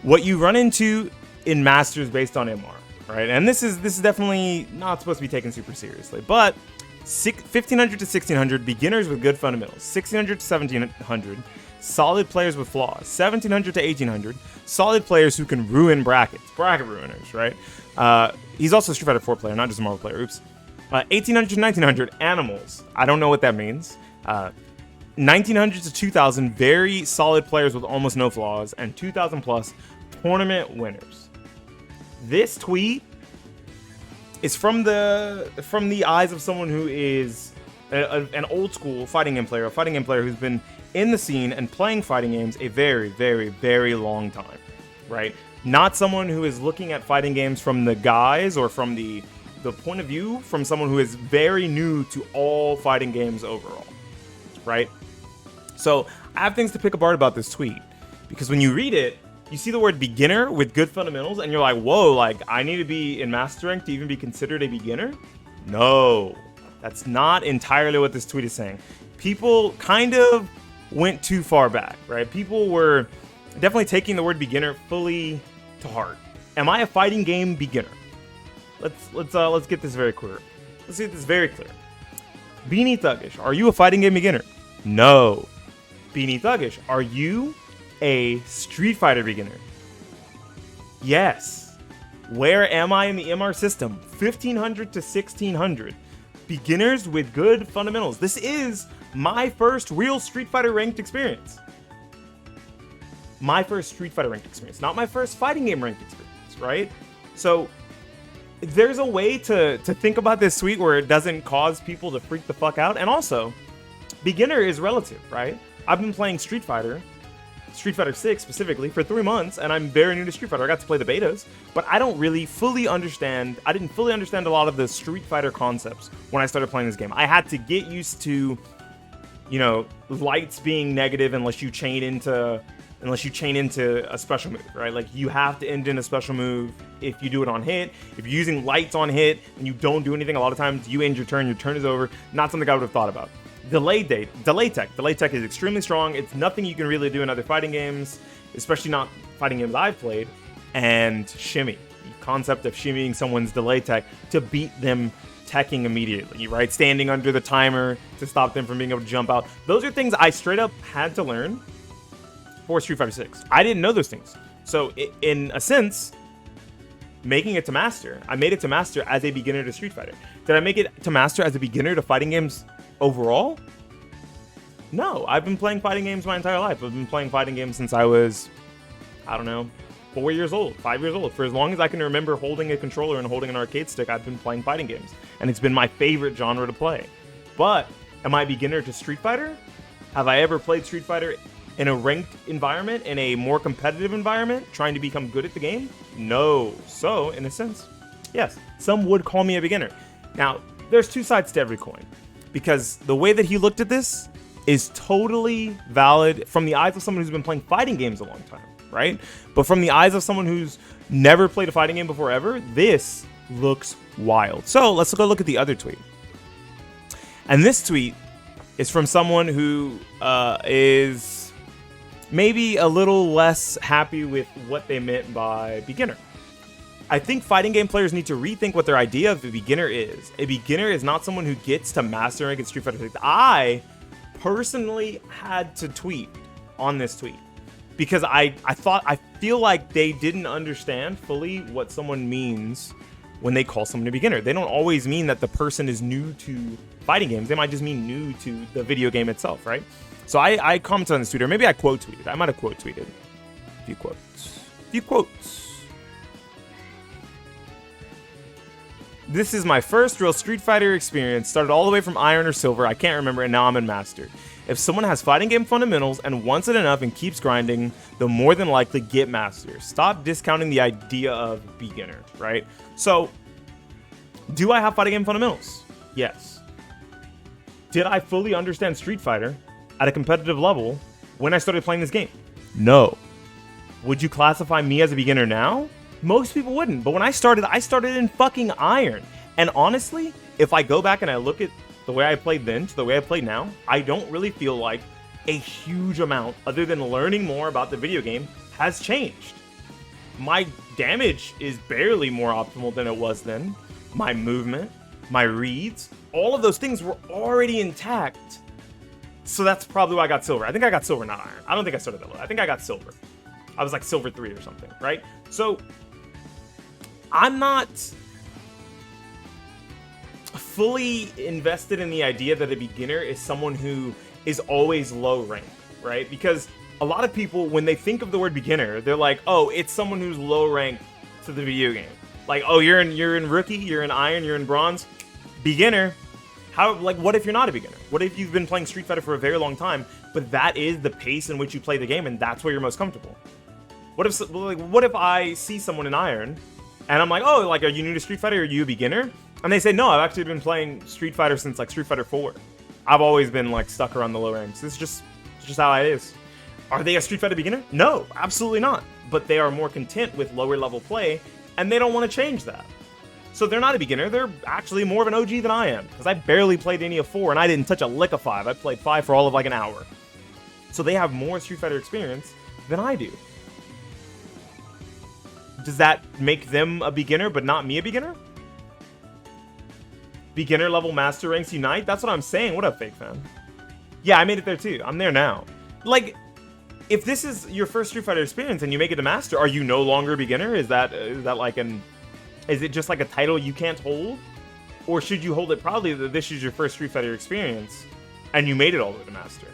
what you run into in Masters based on MR, right? And this is definitely not supposed to be taken super seriously, but 1500 to 1600 beginners with good fundamentals, 1600 to 1700 solid players with flaws, 1700 to 1800 solid players who can ruin bracket ruiners, right? He's also a Street Fighter 4 player, not just a Marvel player. Oops. 1800 to 1900 animals. I don't know what that means. 1900 to 2000 very solid players with almost no flaws, and 2000 plus tournament winners. This tweet is from the eyes of someone who is an old school fighting game player, who's been in the scene and playing fighting games a very, very, very long time, right? Not someone who is looking at fighting games from the guise or from the point of view from someone who is very new to all fighting games overall, right? So I have things to pick apart about this tweet, because when you read it, you see the word beginner with good fundamentals, and you're like, whoa, like I need to be in master rank to even be considered a beginner? No, that's not entirely what this tweet is saying. People kind of went too far back, right? People were definitely taking the word beginner fully to heart. Am I a fighting game beginner? Let's get this very clear. Let's get this very clear. Beanie Thuggish, are you a fighting game beginner? No. Beanie Thuggish, are you a Street Fighter beginner? Yes. Where am I in the MR system? 1500 to 1600. Beginners with good fundamentals. This is my first real Street Fighter ranked experience. My first Street Fighter ranked experience, not my first fighting game ranked experience, right? So there's a way to think about this tweet where it doesn't cause people to freak the fuck out. And also, beginner is relative, right? I've been playing Street Fighter 6 specifically, for 3 months, and I'm very new to Street Fighter. I got to play the betas, but I didn't fully understand a lot of the Street Fighter concepts when I started playing this game. I had to get used to, lights being negative unless you chain into a special move, right? Like, you have to end in a special move if you do it on hit. If you're using lights on hit and you don't do anything, a lot of times you end your turn is over. Not something I would have thought about. Delay tech is extremely strong. It's nothing you can really do in other fighting games, especially not fighting games I've played. And shimmy, the concept of shimmying someone's delay tech to beat them teching immediately, right? Standing under the timer to stop them from being able to jump out. Those are things I straight up had to learn for Street Fighter 6. I didn't know those things. So in a sense, making it to master, I made it to master as a beginner to Street Fighter. Did I make it to master as a beginner to fighting games overall? No, I've been playing fighting games my entire life. I've been playing fighting games since I was, 4 years old, 5 years old. For as long as I can remember holding a controller and holding an arcade stick, I've been playing fighting games. And it's been my favorite genre to play. But am I a beginner to Street Fighter? Have I ever played Street Fighter in a ranked environment, in a more competitive environment, trying to become good at the game? No. So, in a sense, yes, some would call me a beginner. Now, there's two sides to every coin, because the way that he looked at this is totally valid from the eyes of someone who's been playing fighting games a long time, right? But from the eyes of someone who's never played a fighting game before ever, this looks wild. So let's go look at the other tweet. And this tweet is from someone who is maybe a little less happy with what they meant by beginner. I think fighting game players need to rethink what their idea of a beginner is. A beginner is not someone who gets to master rank in Street Fighter 6. I personally had to tweet on this tweet because I feel like they didn't understand fully what someone means when they call someone a beginner. They don't always mean that the person is new to fighting games. They might just mean new to the video game itself, right? So I commented on this tweet, or maybe I quote tweeted. I might have quote tweeted. A few quotes. This is my first real Street Fighter experience. Started all the way from Iron or Silver. I can't remember, and now I'm in Master. If someone has fighting game fundamentals and wants it enough and keeps grinding, they'll more than likely get Master. Stop discounting the idea of beginner, right? So, do I have fighting game fundamentals? Yes. Did I fully understand Street Fighter at a competitive level when I started playing this game? No. Would you classify me as a beginner now? Most people wouldn't, but when I started in fucking Iron. And honestly, if I go back and I look at the way I played then to the way I play now, I don't really feel like a huge amount, other than learning more about the video game, has changed. My damage is barely more optimal than it was then. My movement, my reads, all of those things were already intact. So that's probably why I got silver. I think I got silver, not iron. I don't think I started that low. I think I got silver. I was like silver 3 or something, right? So I'm not fully invested in the idea that a beginner is someone who is always low rank, right? Because a lot of people, when they think of the word beginner, they're like, oh, it's someone who's low rank to the video game. Like, oh, you're in rookie, you're in iron, you're in bronze. Beginner. How, like, what if you're not a beginner? What if you've been playing Street Fighter for a very long time, but that is the pace in which you play the game, and that's where you're most comfortable? What if I see someone in iron, and I'm like, oh, like, are you new to Street Fighter? Are you a beginner? And they say, no, I've actually been playing Street Fighter since like Street Fighter 4. I've always been like stuck around the low ranks. It's just how it is. Are they a Street Fighter beginner? No, absolutely not. But they are more content with lower level play, and they don't want to change that. So they're not a beginner. They're actually more of an OG than I am, because I barely played any of 4, and I didn't touch a lick of 5. I played 5 for all of like an hour. So they have more Street Fighter experience than I do. Does that make them a beginner, but not me a beginner? Beginner level master ranks unite? That's what I'm saying. What up, fake fan? Yeah, I made it there too. I'm there now. Like, if this is your first Street Fighter experience and you make it to master, are you no longer a beginner? Is that like is it just like a title you can't hold? Or should you hold it proudly that this is your first Street Fighter experience and you made it all the way to master?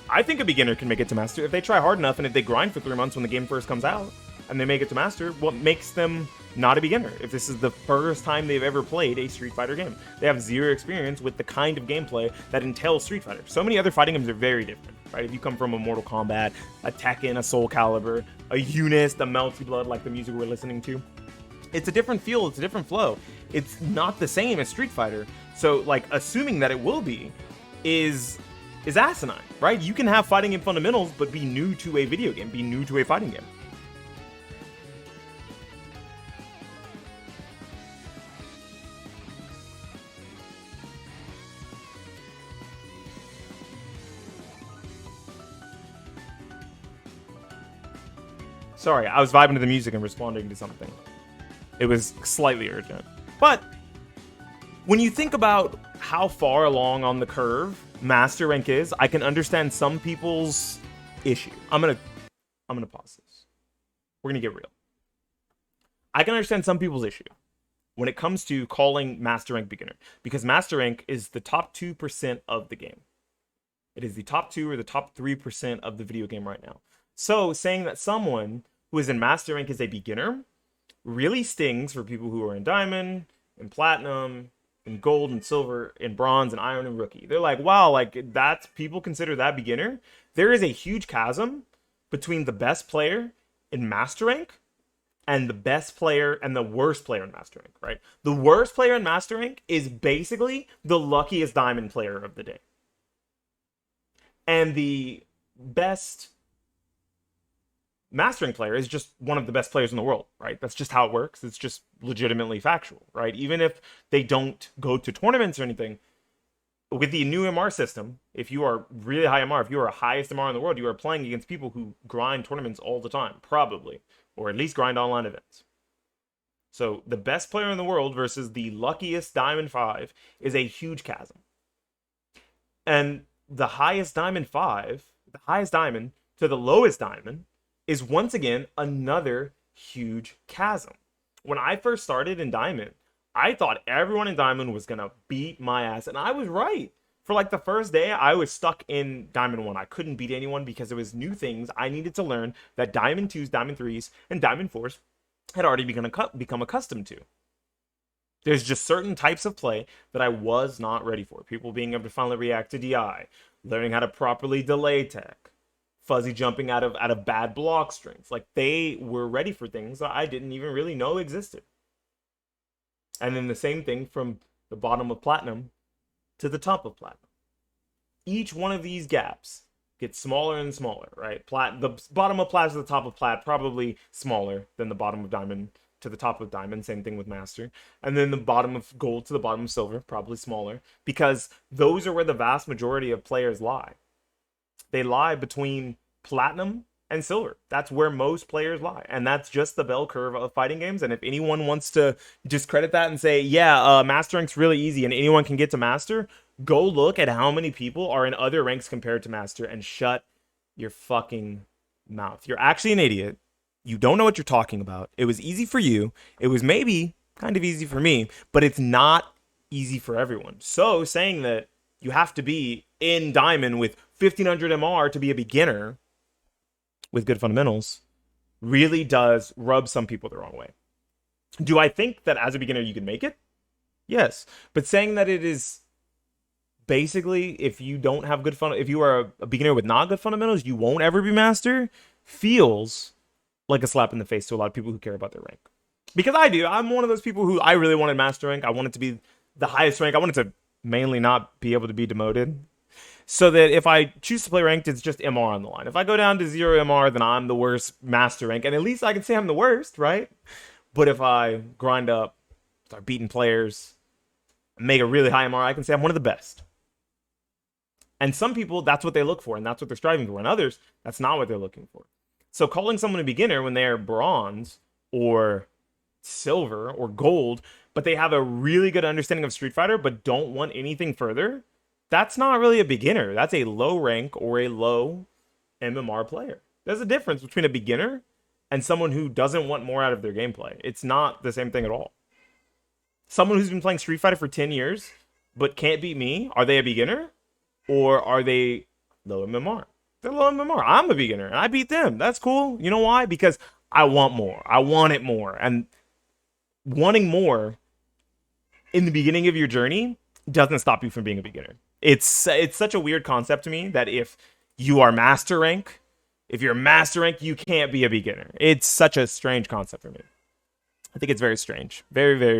I think a beginner can make it to master if they try hard enough and if they grind for 3 months when the game first comes out and they make it to master. What makes them not a beginner if this is the first time they've ever played a Street Fighter game? They have zero experience with the kind of gameplay that entails Street Fighter. So many other fighting games are very different, right? If you come from a Mortal Kombat, a Tekken, a Soul Calibur, a Eunice, the Melty Blood, like the music we're listening to, it's a different feel, it's a different flow. It's not the same as Street Fighter. So, like, assuming that it will be is asinine, right? You can have fighting game fundamentals, but be new to a video game, be new to a fighting game. Sorry, I was vibing to the music and responding to something. It was slightly urgent. But when you think about how far along on the curve master rank is, I can understand some people's issue. I'm gonna pause this. We're gonna get real. I can understand some people's issue when it comes to calling master rank beginner, because master rank is the top 2% of the game. It is the top 2 or the top 3% of the video game right now. So saying that someone who is in master rank is a beginner really stings for people who are in diamond, in platinum, in gold, and silver, in bronze, and iron, and rookie. They're like, wow, like, that's, people consider that beginner? There is a huge chasm between the best player in master rank and the best player and the worst player in master rank, right? The worst player in master rank is basically the luckiest diamond player of the day. And the best mastering player is just one of the best players in the world, right? That's just how it works. It's just legitimately factual, right? Even if they don't go to tournaments or anything, with the new MR system, if you are really high MR, if you are a highest MR in the world, you are playing against people who grind tournaments all the time, probably, or at least grind online events. So the best player in the world versus the luckiest Diamond 5 is a huge chasm. And the highest Diamond 5, the highest diamond to the lowest diamond, is once again another huge chasm. When I first started in Diamond, I thought everyone in Diamond was gonna beat my ass, and I was right. For like the first day, I was stuck in Diamond 1. I couldn't beat anyone because there was new things I needed to learn that Diamond 2s, Diamond 3s, and Diamond 4s had already become accustomed to. There's just certain types of play that I was not ready for. People being able to finally react to DI, learning how to properly delay tech, fuzzy jumping out of bad block strings. Like, they were ready for things that I didn't even really know existed. And then the same thing from the bottom of platinum to the top of platinum. Each one of these gaps gets smaller and smaller, right? The bottom of plat to the top of plat, probably smaller than the bottom of diamond to the top of diamond. Same thing with master. And then the bottom of gold to the bottom of silver, probably smaller, because those are where the vast majority of players lie. They lie between platinum and silver. That's where most players lie. And that's just the bell curve of fighting games. And if anyone wants to discredit that and say, yeah, master rank's really easy and anyone can get to master, go look at how many people are in other ranks compared to master and shut your fucking mouth. You're actually an idiot. You don't know what you're talking about. It was easy for you. It was maybe kind of easy for me, but it's not easy for everyone. So saying that you have to be in diamond with 1500 MR to be a beginner with good fundamentals really does rub some people the wrong way. Do I think that as a beginner you can make it? Yes. But saying that it is basically, if you don't have good if you are a beginner with not good fundamentals, you won't ever be master, feels like a slap in the face to a lot of people who care about their rank. Because I do. I'm one of those people who I really wanted master rank. I wanted to be the highest rank. I wanted to mainly not be able to be demoted. So that if I choose to play ranked, it's just MR on the line. If I go down to 0 MR, then I'm the worst master rank. And at least I can say I'm the worst, right? But if I grind up, start beating players, make a really high MR, I can say I'm one of the best. And some people, that's what they look for, and that's what they're striving for. And others, that's not what they're looking for. So calling someone a beginner when they're bronze or silver or gold, but they have a really good understanding of Street Fighter but don't want anything further, that's not really a beginner. That's a low rank or a low MMR player. There's a difference between a beginner and someone who doesn't want more out of their gameplay. It's not the same thing at all. Someone who's been playing Street Fighter for 10 years but can't beat me, are they a beginner? Or are they low MMR? They're low MMR. I'm a beginner and I beat them. That's cool. You know why? Because I want more. I want it more. And wanting more in the beginning of your journey doesn't stop you from being a beginner. It's such a weird concept to me that if you are master rank, if you're master rank, you can't be a beginner. It's such a strange concept for me. I think it's very strange. Very, very